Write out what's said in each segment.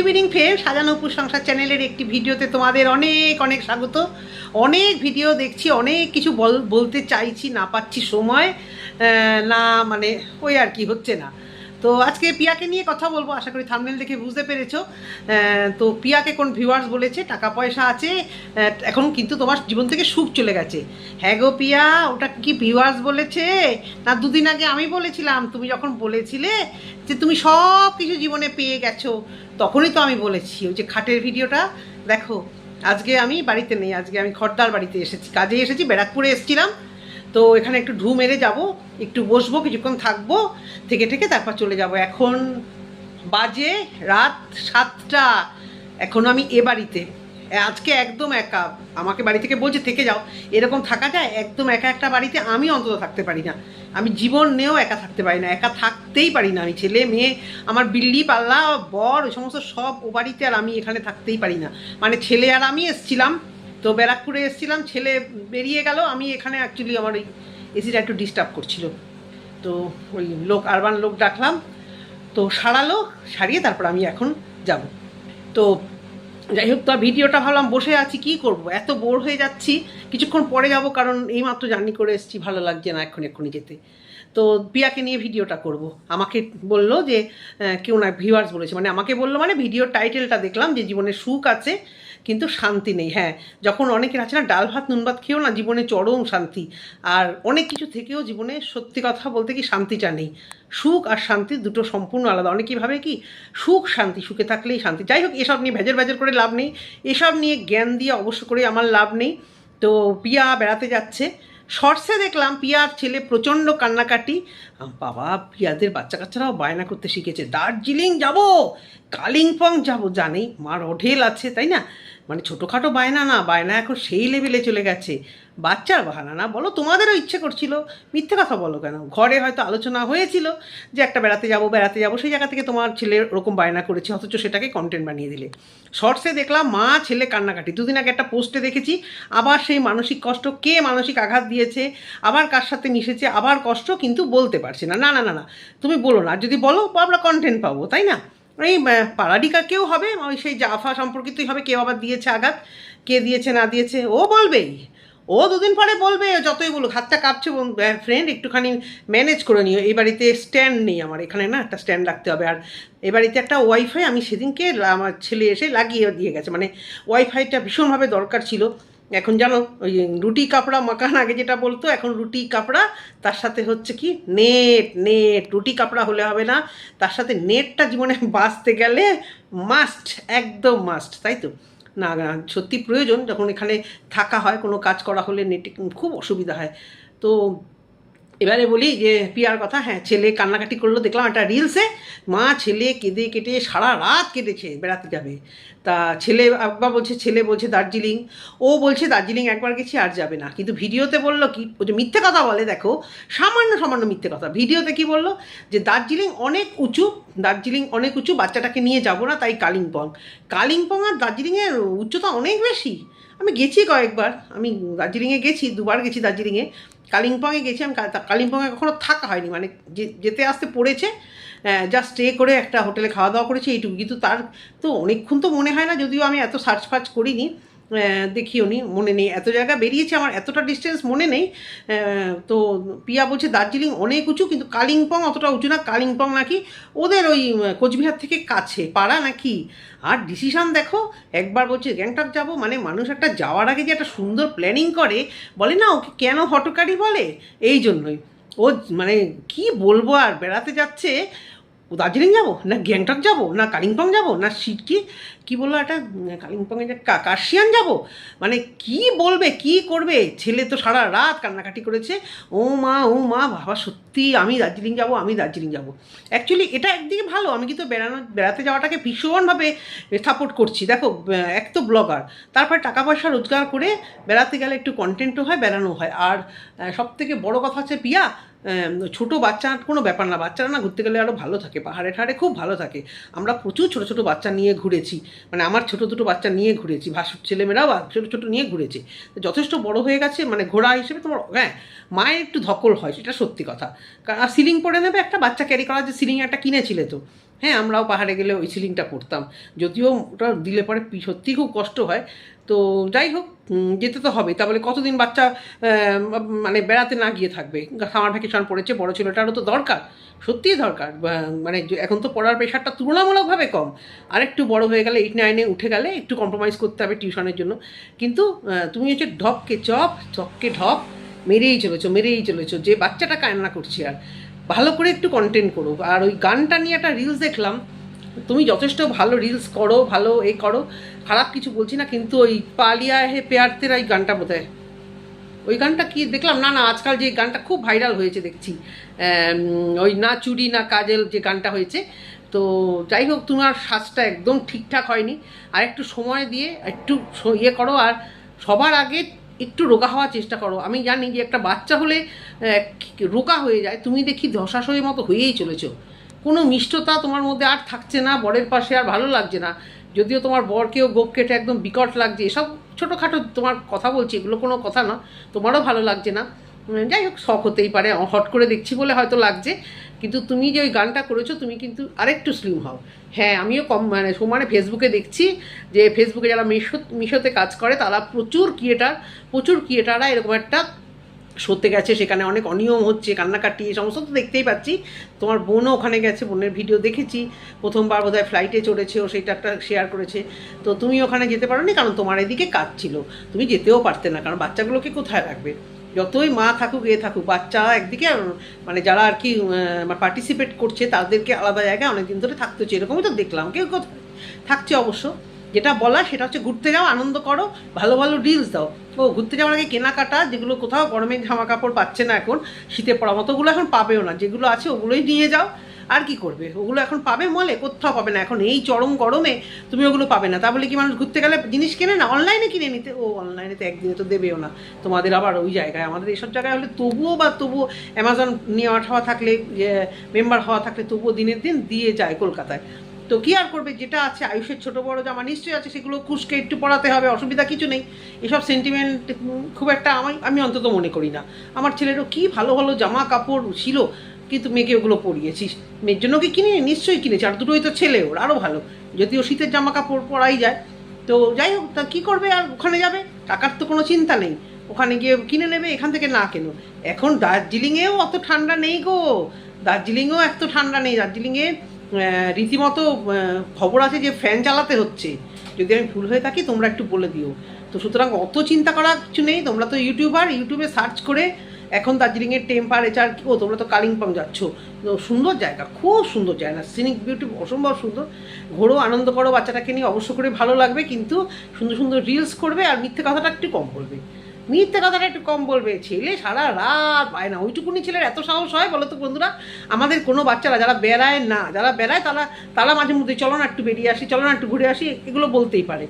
Evening ফের সাজানো উপর সংসার চ্যানেলের একটি ভিডিওতে তোমাদের অনেক অনেক স্বাগত। অনেক ভিডিও দেখছি, অনেক কিছু বলতে চাইছি, না পাচ্ছি সময়, না মানে ওই আর কি হচ্ছে না। তো আজকে পিয়াকে নিয়ে কথা বলবো, আশা করি থাম্বনেল দেখে বুঝতে পেরেছো। তো পিয়াকে কোন ভিউয়ার্স বলেছে টাকা পয়সা আছে, এখন কিন্তু তোমার জীবন থেকে সুখ চলে গেছে। হ্যাঁ গো পিয়া, ওটা কি ভিউয়ার্স বলেছে না দুদিন আগে আমি বলেছিলাম? তুমি যখন বলেছিলে যে তুমি সব কিছু জীবনে পেয়ে গেছো, তখনই তো আমি বলেছি। ওই যে খাটের ভিডিওটা দেখো। আজকে আমি বাড়িতে নেই, আজকে আমি খড়দার বাড়িতে এসেছি, কাজে এসেছি, ব্যারাকপুরে এসেছিলাম। তো এখানে একটু ঢু মেরে যাবো, একটু বসবো, কিছুক্ষণ থাকবো, থেকে থেকে তারপর চলে যাব। এখন বাজে রাত 7টা, এখনও আমি এ বাড়িতে। আজকে একদম একা, আমাকে বাড়ি থেকে বলছে থেকে যাও। এরকম থাকা যায়? একদম একা একটা বাড়িতে আমি অন্তত থাকতে পারি না। আমি জীবন নিয়েও একা থাকতে পারি না, একা থাকতেই পারি না। আমি ছেলে মেয়ে, আমার বিল্লি পাল্লা বর, ওই সমস্ত সব ও বাড়িতে, আর আমি এখানে থাকতেই পারি না। মানে ছেলে আর আমি এসছিলাম, তো ব্যারাকপুরে এসেছিলাম, ছেলে বেরিয়ে গেল, আমি এখানে অ্যাকচুয়ালি আমার ওই এসিটা একটু ডিস্টার্ব করছিল। তো ওই লোক, আরবান লোক ডাকলাম, তো সারালো, সারিয়ে তারপর আমি এখন যাব। তো যাই হোক, তো ভিডিওটা ভাবলাম বসে আছি, কি করব, এত বোর হয়ে যাচ্ছি, কিছুক্ষণ পরে যাব, কারণ এইমাত্র জার্নি করে এসেছি, ভালো লাগছে না এক্ষুনি যেতে। তো পিয়াকে নিয়ে ভিডিওটা করব। আমাকে বললো যে কেউ না, ভিউয়ার্স বলেছে, মানে আমাকে বললো, মানে ভিডিওর টাইটেলটা দেখলাম যে জীবনে সুখ আছে কিন্তু শান্তি নেই। হ্যাঁ, যখন অনেকের আছে না ডাল ভাত নুন ভাত খেয়েও না জীবনে চরম শান্তি, আর অনেক কিছু থেকেও জীবনে সত্যি কথা বলতে কি শান্তিটা নেই। সুখ আর শান্তি দুটো সম্পূর্ণ আলাদা। অনেকেই ভাবে কি সুখ শান্তি, সুখে থাকলেই শান্তি। যাই হোক, এসব নিয়ে ভেজর করে লাভ নেই, এসব নিয়ে জ্ঞান দিয়ে অবশ্য করে আমার লাভ নেই। তো পিয়া বেড়াতে যাচ্ছে, শর্টসে দেখলাম পিয়ার ছেলে প্রচণ্ড কান্নাকাটি। বাবা, পিয়াদের বাচ্চা কাচ্চারাও বায়না করতে শিখেছে, দার্জিলিং যাব, কালিম্পং যাব, জানেই মার অঢেল আছে, তাই না? মানে ছোটোখাটো বায়না না, বায়না এখন সেই লেভেলে চলে গেছে। বাচ্চার বাহানা না, বলো তোমাদেরও ইচ্ছে করছিল, মিথ্যে কথা বলো কেন? ঘরে হয়তো আলোচনা হয়েছিল যে একটা বেড়াতে যাব, সেই জায়গা থেকে তোমার ছেলে ওরকম বায়না করেছে, অথচ সেটাকে কন্টেন্ট বানিয়ে দিলে। শর্টসে দেখলাম মা ছেলে কান্নাকাটি, দুদিন আগে একটা পোস্টে দেখেছি, আবার সেই মানসিক কষ্ট, কে মানসিক আঘাত দিয়েছে, আবার কার সাথে মিশেছে, আবার কষ্ট, কিন্তু বলতে পারছে না। না না না না, তুমি বলো না, যদি বলো আমরা কন্টেন্ট পাবো, তাই না? এই পাড়াডিকা কেউ হবে, ওই সেই জাফা সম্পর্কিতই হবে, কেউ আবার দিয়েছে আঘাত, কে দিয়েছে না দিয়েছে ও বলবেই, ও দুদিন পরে বলবে, যতই বলুক। হাতটা কাঁপছে ফ্রেন্ড, একটুখানি ম্যানেজ করে নিও। এই বাড়িতে স্ট্যান্ড নেই আমার, এখানে না একটা স্ট্যান্ড রাখতে হবে। আর এ বাড়িতে একটা ওয়াইফাই আমি সেদিনকে আমার ছেলে এসে লাগিয়ে দিয়ে গেছে, মানে ওয়াইফাইটা ভীষণভাবে দরকার ছিল। এখন জানো ওই রুটি কাপড়া মাখান আগে যেটা বলতো, এখন রুটি কাপড়া, তার সাথে হচ্ছে কি নেট। রুটি কাপড়া হলে হবে না, তার সাথে নেটটা জীবনে বাঁচতে গেলে মাস্ট, একদম মাস্ট, তাই তো? না না, সত্যি প্রয়োজন। যখন এখানে থাকা হয়, কোনো কাজ করা হলে নেটে খুব অসুবিধা হয়। তো এবারে বলি যে পিয়ার কথা। হ্যাঁ, ছেলে কান্নাকাটি করলো, দেখলাম একটা রিলসে, মা ছেলে কেঁদে কেটে সারা রাত কেটেছে, বেড়াতে যাবে। তা ছেলে একবার বলছে, ছেলে বলছে দার্জিলিং, ও বলছে দার্জিলিং একবার গেছি আর যাবে না। কিন্তু ভিডিওতে বললো কি, ও যে মিথ্যে কথা বলে, দেখো সামান্য মিথ্যে কথা। ভিডিওতে কি বললো যে দার্জিলিং অনেক উঁচু, বাচ্চাটাকে নিয়ে যাব না, তাই কালিম্পং আর দার্জিলিংয়ের উচ্চতা অনেক বেশি। আমি গেছি কয়েকবার, আমি দার্জিলিংয়ে গেছি, 2বার গেছি দার্জিলিংয়ে। কালিম্পংয়ে গেছি আমি, কালিম্পংয়ে কখনো থাকা হয়নি, মানে যেতে আসতে পড়েছে, জাস্ট স্টে করে একটা হোটেলে খাওয়া দাওয়া করেছি, এইটুকু। কিন্তু তার তো অনেকক্ষণ তো মনে হয় না, যদিও আমি এত সার্চ ফার্চ করিনি, দেখিও নি, মনে নেই। এত জায়গা বেরিয়েছে, আমার এতটা ডিস্টেন্স মনে নেই। তো পিয়া বলছে দার্জিলিং অনেক উঁচু, কিন্তু কালিম্পং অতটা উঁচু না। কালিম্পং নাকি ওদের ওই কোচবিহার থেকে কাছে পাড়া নাকি। আর ডিসিশান দেখো, একবার বলছে গ্যাংটক যাব, মানে মানুষ একটা যাওয়ার আগে যে একটা সুন্দর প্ল্যানিং করে, বলে না ওকে কেন হটকারি বলে, এই জন্যই। ও মানে কি বলবো, আর বেড়াতে যাচ্ছে, দার্জিলিং যাবো না, গ্যাংটক যাবো না, কালিম্পং যাবো না, কি বললো একটা কালিম্পংয়ে যে কার্শিয়াং যাবো, মানে কি বলবে, কি করবে? ছেলে তো সারা রাত কান্নাকাটি করেছে, ও মা বাবা, সত্যি আমি দার্জিলিং যাবো। অ্যাকচুয়ালি এটা একদিকে ভালো, আমি কিন্তু বেড়াতে যাওয়াটাকে ভীষণভাবে সাপোর্ট করছি। দেখো, এক তো ব্লগার, তারপরে টাকা পয়সা রোজগার করে বেড়াতে গেলে একটু কন্টেন্টও হয়, বেড়ানো হয়। আর সবথেকে বড় কথা হচ্ছে পিয়া, ছোটো বাচ্চা কোনো ব্যাপার না, বাচ্চারা না ঘুরতে গেলে আরও ভালো থাকে, পাহাড়ে ঠাড়ে খুব ভালো থাকে। আমরা প্রচুর ছোটো ছোটো বাচ্চা নিয়ে ঘুরেছি, মানে আমার ছোটো দুটো বাচ্চা নিয়ে ঘুরেছি, ভাসুর ছেলেমেয়েরাও ছোটো ছোটো নিয়ে ঘুরেছে। যথেষ্ট বড় হয়ে গেছে, মানে ঘোরা হিসেবে তোমার হ্যাঁ মায়ের একটু ধকল হয়, সেটা সত্যি কথা। আর সিলিং পরে নেবে একটা বাচ্চা ক্যারি করা, যে সিলিং একটা কিনেছিলে তো, হ্যাঁ আমরাও পাহাড়ে গেলে ওই সিলিংটা পরতাম, যদিও ওটা দিলে পরে সত্যিই খুব কষ্ট হয়। তো যাই হোক, যেতে তো হবে, তাহলে কতদিন বাচ্চা মানে বেড়াতে না গিয়ে থাকবে। সামার ভ্যাকেশন পড়েছে, বড় ছেলেটারও তো দরকার, সত্যিই দরকার। মানে এখন তো পড়ার প্রেশারটা তুলনামূলকভাবে কম, আর একটু বড় হয়ে গেলে 8-9-এ উঠে গেলে একটু কম্প্রোমাইজ করতে হবে টিউশনের জন্য। কিন্তু তুমি হচ্ছে ঢপকে চপকে ঢপ মেরেই চলেছো, যে বাচ্চাটা কান্না করছে। আর ভালো করে একটু কন্টেন্ট করো। আর ওই গানটা নিয়ে একটা রিলস দেখলাম, তুমি যথেষ্ট ভালো রিলস করো, ভালো করো, খারাপ কিছু বলছি না, কিন্তু ওই পালিয়া হে প্যার তেরা এই গানটা বোধহয়, ওই গানটা কি দেখলাম না আজকাল যে গানটা খুব ভাইরাল হয়েছে দেখছি, ওই না চুড়ি না কাজল যে গানটা হয়েছে। তো যাই হোক, তোমার সাজটা একদম ঠিকঠাক হয়নি, আর একটু সময় দিয়ে একটু করো। আর সবার আগে একটু রোগা হওয়ার চেষ্টা করো। আমি জানি যে একটা বাচ্চা হলে রোগা হয়ে যায়, তুমি দেখি ধসাশয়ের মতো হয়েই চলেছো, কোনো মিষ্টতা তোমার মধ্যে আর থাকছে না, বরের পাশে আর ভালো লাগছে না। যদিও তোমার বরকেও গোপ কেটে একদম বিকট লাগছে, এসব ছোটোখাটো তোমার কথা বলছি, এগুলো কোনো কথা না, তোমারও ভালো লাগছে না। যাই হোক, শখ হতেই পারে, হট করে দেখছি বলে হয়তো লাগছে, কিন্তু তুমি যে ওই গানটা করেছো, তুমি কিন্তু আরেকটু স্লিম হও। হ্যাঁ, আমিও মানে সমানে ফেসবুকে দেখছি যে ফেসবুকে যারা মিশোতে কাজ করে তারা প্রচুর ক্রিয়েটাররা এরকম একটা শোতে গেছে, সেখানে অনেক অনিয়ম হচ্ছে, কান্নাকাটি, এই সমস্ত তো দেখতেই পাচ্ছি। তোমার বোনও ওখানে গেছে, বোনের ভিডিও দেখেছি, প্রথমবার বোধহয় ফ্লাইটে চড়েছে, ও সেইটা একটা শেয়ার করেছে। তো তুমি ওখানে যেতে পারো নি, কারণ তোমার এদিকে কাজ ছিল, তুমি যেতেও পারতে না, কারণ বাচ্চাগুলোকে কোথায় রাখবে। যতই মা থাকুক থাকুক, বাচ্চা একদিকে, মানে যারা আর কি পার্টিসিপেট করছে তাদেরকে আলাদা জায়গায় অনেকদিন ধরে থাকতে হচ্ছে, এরকমই তো দেখলাম, কেউ কোথায় থাকছে অবশ্য। যেটা বলা সেটা হচ্ছে ঘুরতে যাও, আনন্দ করো, ভালো ভালো রিলস দাও। ও ঘুরতে যাওয়ার আগে কেনাকাটা, যেগুলো কোথাও গরমের জামা কাপড় পাচ্ছে না এখন, শীতে পড়া মতোগুলো এখন পাবেও না, যেগুলো আছে ওগুলোই নিয়ে যাও। আর কি করবে, ওগুলো এখন পাবে মলে, কোথাও পাবে না এখন, এই চরম গরমে তুমি ওগুলো পাবে না। তা বলে কি মানুষ ঘুরতে গেলে জিনিস কেনে না, অনলাইনে কিনে নিতে, ও অনলাইনে তো একদিনে তো দেবেও না তোমাদের। আবার ওই জায়গায়, আমাদের এইসব জায়গায় হলে তবুও অ্যামাজন নেওয়া হওয়া থাকলে, মেম্বার হওয়া থাকলে তবুও দিনের দিন দিয়ে যায় কলকাতায়। তো কী আর করবে, যেটা আছে আয়ুষের ছোটো বড়ো জামা নিশ্চয়ই আছে, সেগুলো কুশকে একটু পরাতে হবে, অসুবিধা কিছু নেই। এসব সেন্টিমেন্ট খুব একটা আমি অন্তত মনে করি না। আমার ছেলেরও কি ভালো ভালো জামা কাপড় ছিল, কিন্তু মেয়েকে ওগুলো পরিয়েছিস, মেয়ের জন্য কি কিনে নিশ্চয়ই কিনেছি, আর দুটোই তো ছেলে, ওর আরও ভালো, যদিও শীতের জামা কাপড় পরাই যায়। তো যাই হোক, তা কী করবে, আর ওখানে যাবে, টাকার তো কোনো চিন্তা নেই, ওখানে গিয়ে কিনে নেবে, এখান থেকে না কেনো। এখন দার্জিলিংয়েও অত ঠান্ডা নেই গো, দার্জিলিংয়েও এত ঠান্ডা নেই, দার্জিলিংয়ে রীতিমতো খবর আছে যে ফ্যান চালাতে হচ্ছে। যদি আমি ভুল হয়ে থাকি তোমরা একটু বলে দিও। তো সুতরাং অত চিন্তা করার কিছু নেই, তোমরা তো ইউটিউবে সার্চ করে এখন দার্জিলিংয়ের টেম্পারেচার কি, তোমরা তো কালিম্পং যাচ্ছ, তো সুন্দর জায়গা, খুব সুন্দর জায়গা, সিনিক বিউটি অসম্ভব সুন্দর। ঘোরো, আনন্দ করো, বাচ্চাটাকে নিয়ে অবশ্য করে ভালো লাগবে, কিন্তু সুন্দর সুন্দর রিলস করবে, আর মিথ্যে কথাটা একটু কম বলবে। ছেলে সারা রাত পায় না, ওইটুকুনি ছেলের এত সাহস হয় বলো তো বন্ধুরা। আমাদের কোনো বাচ্চারা যারা বেড়ায় না, যারা বেড়ায় তারা মাঝে মধ্যে চলো না একটু বেরিয়ে আসি, চলো না একটু ঘুরে আসি, এগুলো বলতেই পারে।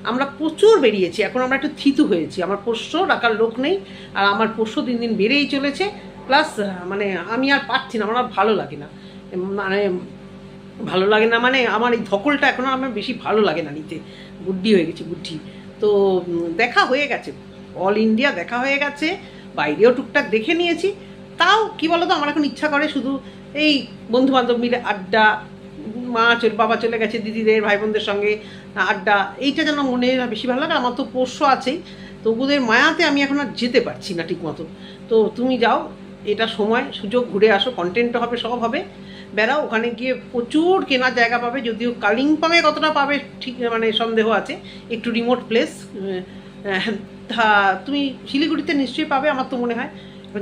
আমরা প্রচুর বেরিয়েছি, এখন আমরা একটু থিতু হয়েছি, আমার পোষ্য রাখার লোক নেই, আর আমার পোষ্য দিন দিন বেড়েই চলেছে। প্লাস মানে আমি আর পারছি না, আমার আর ভালো লাগে না, মানে আমার এই ধকলটা এখন আমার বেশি ভালো লাগে না নিতে, বুদ্ধি হয়ে গেছি বুদ্ধি। তো দেখা হয়ে গেছে, অল ইন্ডিয়া দেখা হয়ে গেছে, বাইরেও টুকটাক দেখে নিয়েছি। তাও কি বলো তো, আমার এখন ইচ্ছা করে শুধু এই বন্ধুবান্ধব মিলে আড্ডা, বাবা চলে গেছে, দিদিদের ভাই বোনদের সঙ্গে আড্ডা, এইটা যেন মনে বেশি ভালো লাগে। আমার তো পোষ্য আছেই, তো ওদের মায়াতে আমি এখন আর যেতে পারছি না ঠিক মতো। তো তুমি যাও, এটা সময় সুযোগ, ঘুরে আসো, কন্টেন্টও হবে, সব হবে, বেড়াও, ওখানে গিয়ে প্রচুর কেনার জায়গা পাবে। যদিও কালিম্পংয়ে কতটা পাবে ঠিক মানে সন্দেহ আছে, একটু রিমোট প্লেস। তা তুমি শিলিগুড়িতে নিশ্চয়ই পাবে আমার তো মনে হয়,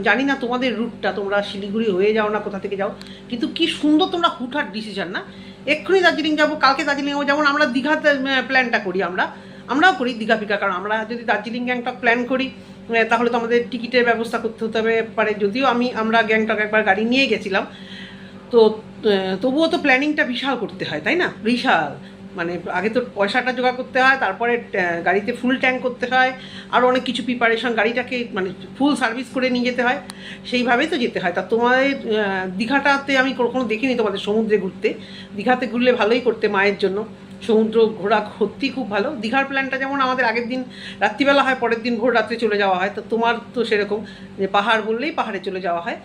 জানি না তোমাদের রুটটা, তোমরা শিলিগুড়ি হয়ে যাও না কোথা থেকে যাও, কিন্তু কি সুন্দর তোমরা হুটহাট ডিসিশন না, এক্ষুনি দার্জিলিং যাবো, কালকে দার্জিলিং যাবো। যেমন আমরা দীঘাতে প্ল্যানটা করি, আমরাও করি দীঘা ফিকা, কারণ আমরা যদি দার্জিলিং গ্যাংটক প্ল্যান করি তাহলে তো আমাদের টিকিটের ব্যবস্থা করতে হতে হবে পারে। যদিও আমরা গ্যাংটক একবার গাড়ি নিয়ে গেছিলাম, তো তবুও তো প্ল্যানিংটা বিশাল করতে হয়, তাই না, বিশাল। মানে আগে তো পয়সাটা জোগাড় করতে হয়, তারপরে গাড়িতে ফুল ট্যাঙ্ক করতে হয়, আরও অনেক কিছু প্রিপারেশন, গাড়িটাকে মানে ফুল সার্ভিস করে নিয়ে যেতে হয়, সেইভাবেই তো যেতে হয়। তা তোমাদের দীঘাটাতে আমি কখনো দেখিনি তোমাদের সমুদ্রে ঘুরতে। দীঘাতে ঘুরলে ভালোই করতে, মায়ের জন্য সমুদ্র ঘোরা সত্যি খুব ভালো। দীঘার প্ল্যানটা যেমন আমাদের আগের দিন রাত্রিবেলা হয়, পরের দিন ভোর রাত্রে চলে যাওয়া হয়, তো তোমার তো সেরকম যে পাহাড় বললেই পাহাড়ে চলে যাওয়া হয়।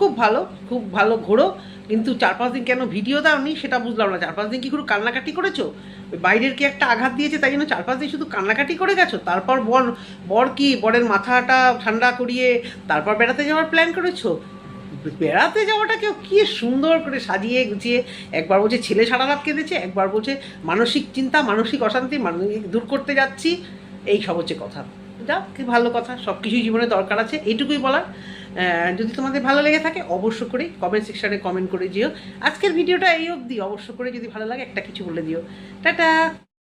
খুব ভালো, খুব ভালো ঘোরো। কিন্তু 4-5 দিন কেন ভিডিও দাওনি সেটা বুঝলাম না। 4-5 দিন কি করে কান্নাকাটি করেছো? বাইরের কি একটা আঘাত দিয়েছে তাই জন্য 4-5 দিন শুধু কান্নাকাটি করে গেছো? তারপর বর কি বরের মাথাটা ঠান্ডা করিয়ে তারপর বেড়াতে যাওয়ার প্ল্যান করেছো? বেড়াতে যাওয়াটাকেও কি সুন্দর করে সাজিয়ে গুছিয়ে, একবার বলছে ছেলে সারা রাত কেঁদেছে, একবার বলছে মানসিক চিন্তা, মানসিক অশান্তি দূর করতে যাচ্ছি, এই সব হচ্ছে কথা। যাক, কি ভালো কথা, সব কিছুই জীবনে দরকার আছে, এইটুকুই বলার। যদি তোমাদের ভালো লেগে থাকে অবশ্য করে কমেন্ট সেকশানে কমেন্ট করে দিও। আজকের ভিডিওটা এই অবধি, অবশ্য করে যদি ভালো লাগে একটা কিছু বলে দিও। টাটা।